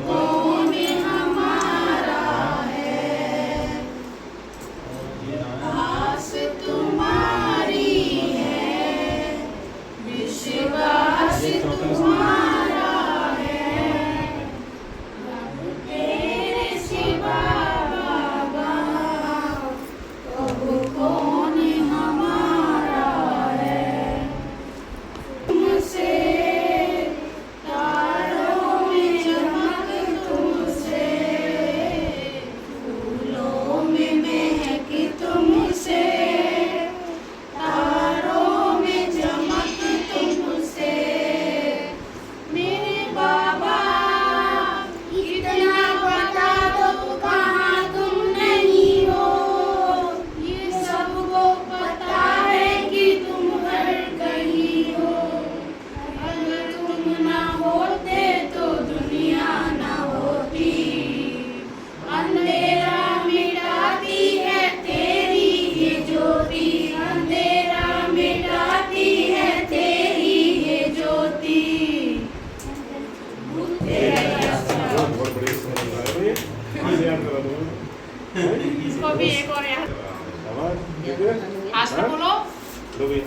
कौन हमारा है, आस तुम्हारी है, विश्वास तुम्हारा है, अब तेरे सिवा बाबा अब कौन हमारा है। तुमसे तारों में चमक, तुमसे फूलों में महक, तुमसे तारों में चमक, तुमसे मेरे बाबा इतना बता दो कहाँ तुम नहीं हो, ये सबको पता है कि तुम हर कहीं हो। अगर तुम ना होते तो दुनिया ना होती, अंधेरा मिटाती है तेरी ये ज्योति, अंधेरा मिटाती है तेरी ये ज्योति। बहुत बड़ी सुनाई कहाँ से याद करा तुमने? इसको भी एक और याद आवाज देखिए आज का बोलो दो भी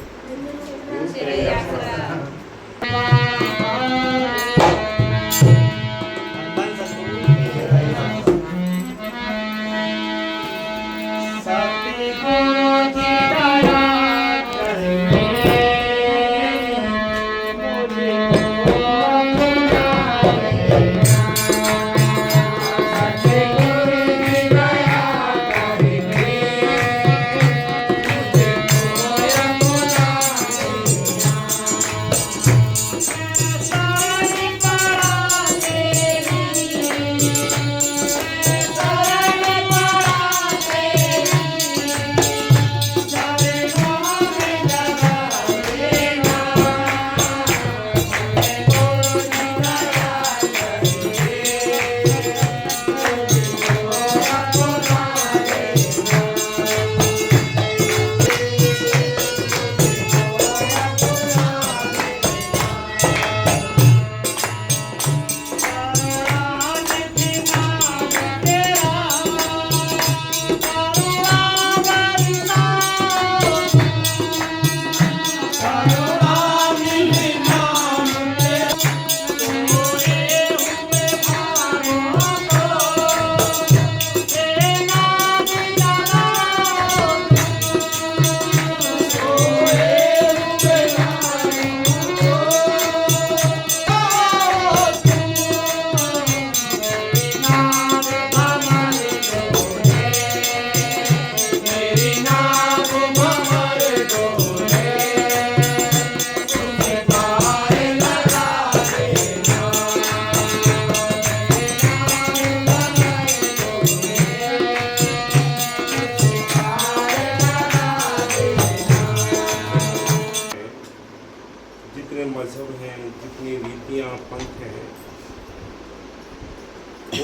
जितने मजहब हैं, जितनी रीतियाँ पंथ हैं,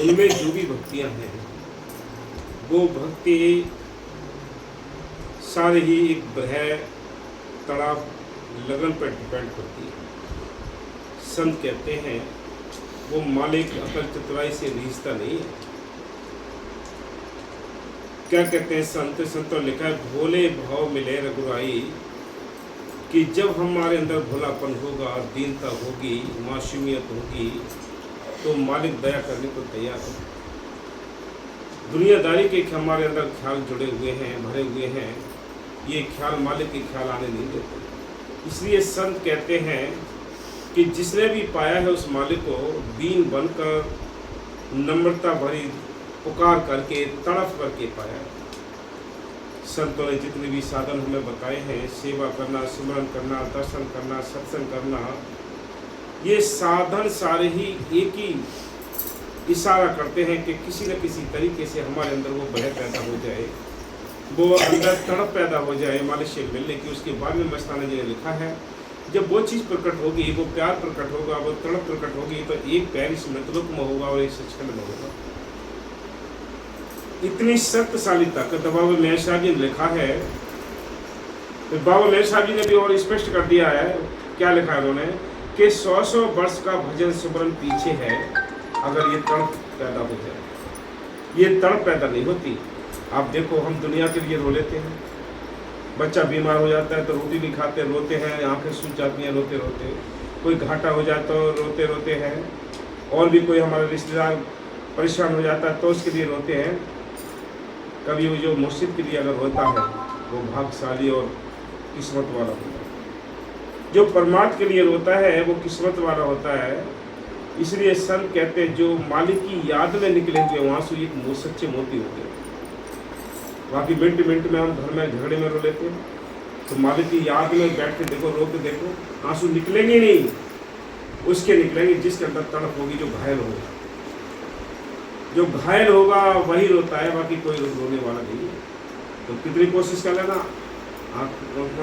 उनमें जो भी भक्तियाँ हैं वो भक्ति सारे ही एक भय तड़ाव लगन पर डिपेंड करती है। संत कहते हैं वो मालिक अकल चतुराई से रीझता नहीं है। क्या कहते हैं संत? संतों लिखा है भोले भाव मिले रघुराई, कि जब हमारे अंदर भोलापन होगा, दीनता होगी, मासूमियत होगी, तो मालिक दया करने को तैयार है। दुनियादारी के हमारे अंदर ख्याल जुड़े हुए हैं, भरे हुए हैं, ये ख्याल मालिक के ख्याल आने नहीं देते। इसलिए संत कहते हैं कि जिसने भी पाया है उस मालिक को दीन बनकर, नम्रता भरी पुकार करके, तड़फ करके पाया है। संतों ने जितने भी साधन हमें बताए हैं, सेवा करना, सिमरन करना, दर्शन करना, सत्संग करना, ये साधन सारे ही एक ही इशारा करते हैं कि किसी न किसी तरीके से हमारे अंदर वो भय पैदा हो जाए, वो अंदर तड़प पैदा हो जाए मालिक से मिलने की। उसके बाद में मस्ताना जी ने लिखा है जब वो चीज़ प्रकट होगी, वो प्यार प्रकट होगा, वो तड़प प्रकट होगी, तो एक पैर इस मृतलोक में होगा और एक सचखंड में होगा। इतनी शक्तिशाली ताकत बाबा मेहर साहब जी ने लिखा है। बाबा मेहर साहब जी ने भी और स्पष्ट कर दिया है, क्या लिखा है उन्होंने कि 100 वर्ष का भजन सिमरन पीछे है, अगर ये तड़प पैदा हो जाए। ये तड़प पैदा नहीं होती। आप देखो, हम दुनिया के लिए रो लेते हैं। बच्चा बीमार हो जाता है तो रोटी नहीं खाते, रोते हैं, आंखें सूज जाती हैं रोते रोते। कोई घाटा हो जाता है तो रोते रोते हैं। और भी कोई हमारा रिश्तेदार परेशान हो जाता है तो उसके लिए रोते हैं। कभी वो जो मुर्शिद के लिए अगर रोता है वो भाग्यशाली और किस्मत वाला होता है। जो परमात्मा के लिए रोता है वो किस्मत वाला होता है। इसलिए संत कहते हैं जो मालिक की याद में निकले हुए आंसू एक सच्चे मोती होते हैं। बाकी मिनट मिनट में हम घर में झगड़े में रो लेते हैं, तो मालिक की याद में बैठ के देखो, रो के देखो, आंसू निकलेंगे नहीं। उसके निकलेंगे जिसके अंदर तड़प होगी, जो घायल होगा। जो घायल होगा वही रोता है, बाकी कोई रोने वाला नहीं है। तो कितनी कोशिश कर लेना,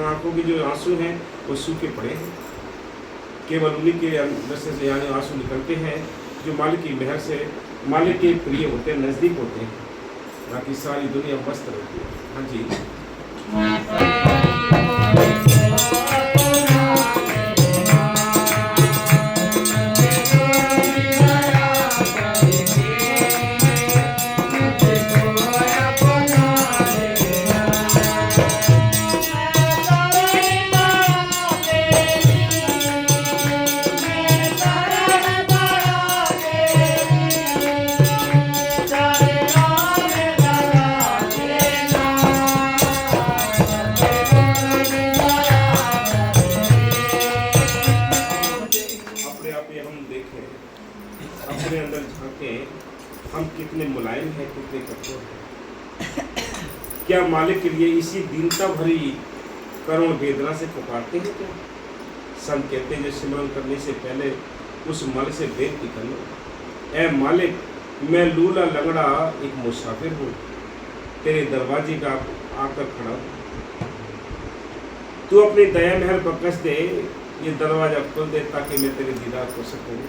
आंखों की जो आंसू हैं वो सूखे पड़े हैं। केवल उन्हीं के अंदर से यानी आंसू निकलते हैं जो मालिक की मेहर से, मालिक के प्रिय होते हैं, नज़दीक होते हैं। बाकी सारी दुनिया मस्त रहती है। हाँ जी। अपने अंदर झांकें, हम कितने मुलायम हैं, कितने कठोर हैं। क्या मालिक के लिए इसी दीनता भरी करुण वेदना से पुकारते हैं क्या? संत कहते हैं जो सिमरन करने से पहले उस मालिक से बेनती करना, ऐ मालिक, मैं लूला लंगड़ा एक मुसाफिर हूँ, तेरे दरवाजे का आकर खड़ा हूँ। तू अपनी दया मेहर बख्श दे, ये दरवाजा खोल दे ताकि मैं तेरे दीदार कर सकूँ।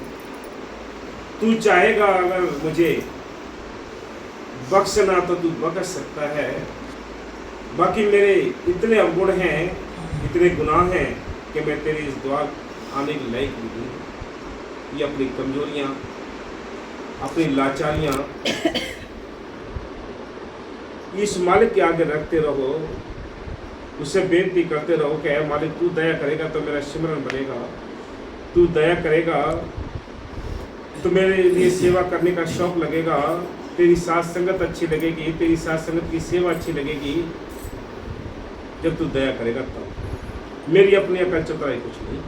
तू चाहेगा अगर मुझे बख्शना तो तू बख्श सकता है। बाकी मेरे इतने अवगुण हैं, इतने गुनाह हैं कि मैं तेरे इस द्वार आने के लायक नहीं हूँ। ये अपनी कमजोरियाँ, अपनी लाचारियाँ इस मालिक के आगे रखते रहो, उससे बेनती करते रहो कि ऐ मालिक, तू दया करेगा तो मेरा सिमरन बनेगा, तू दया करेगा तो मेरे लिए सेवा करने का शौक लगेगा, तेरी साथ संगत अच्छी लगेगी, तेरी साथ संगत की सेवा अच्छी लगेगी। जब तू दया करेगा तब। मेरी अपनी अकल चतुराई कुछ नहीं,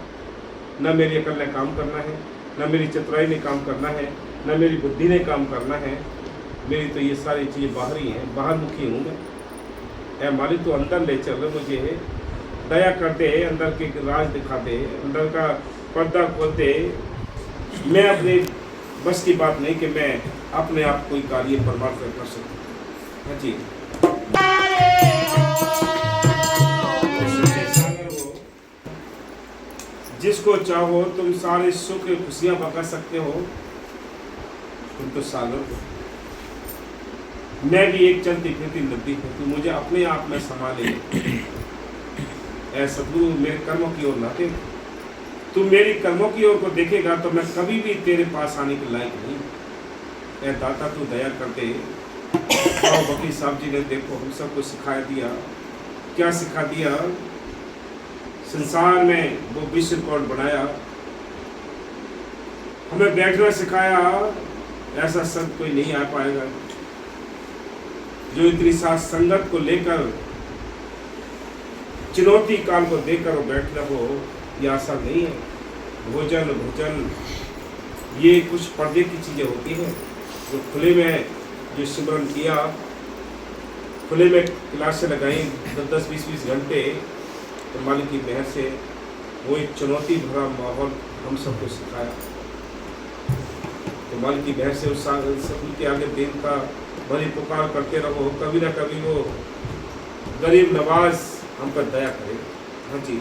न मेरी अकल ने काम करना है, न मेरी चतुराई ने काम करना है, न मेरी बुद्धि ने काम करना है। मेरी तो ये सारी चीज़ें बाहरी हैं, बाहर मुखी हूँ मैं। ऐ मालिक, तू अंदर ले चल, मुझे दया कर दे, अंदर के राज दिखा दे, अंदर का पर्दा खोल दे। मैं अपने बस की बात नहीं कि मैं अपने आप कोई कार्य परमार्थ कर सकूं। हाँ जी। जिसको चाहो तुम सारे सुख खुशियां बता सकते हो, तुम तो सागर हो। मैं भी एक चलती फिरती नदी हूँ, तू मुझे अपने आप में संभाले। ऐ सद्गुरु, मेरे कर्मों की ओर ना देख। तू मेरी कर्मों की ओर को देखेगा तो मैं कभी भी तेरे पास आने के लायक नहीं। ऐ दाता, तू दया कर दे। और वकील साहब जी ने देखो हम सबको सिखा दिया। क्या सिखा दिया? संसार में वो विश्व रिकॉर्ड बनाया, हमें बैठना सिखाया। ऐसा संत कोई नहीं आ पाएगा जो इतनी साथ संगत को लेकर, चुनौती काल को देकर वो बैठना हो, ये आसान नहीं है। भोजन भोजन ये कुछ पर्दे की चीज़ें होती हैं। जो खुले में जो सिमरन किया, खुले में क्लासें लगाई 10-20 घंटे, तो मालिक की मेहर से वो एक चुनौती भरा माहौल हम सबको सिखाया। तो मालिक की मेहर से उस सभी के आगे देवता भरी पुकार करते रहो, कभी ना कभी वो गरीब नवाज हम पर दया करेगा। हाँ जी।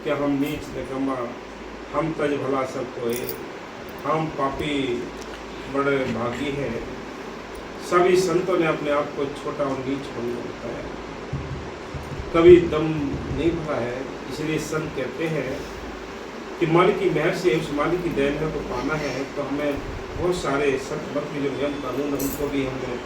कि हम नीच निकम्मा, हम तज भला सब कोई, हम पापी बड़े भागी हैं। सभी संतों ने अपने आप को छोटा और नीच होने बताया, कभी दम नहीं भरा है। इसलिए संत कहते हैं कि मालिक की मेहर से, उस मालिक की दया को पाना है तो हमें बहुत सारे सत्य मत के जो नियम कानून है उनको भी हमें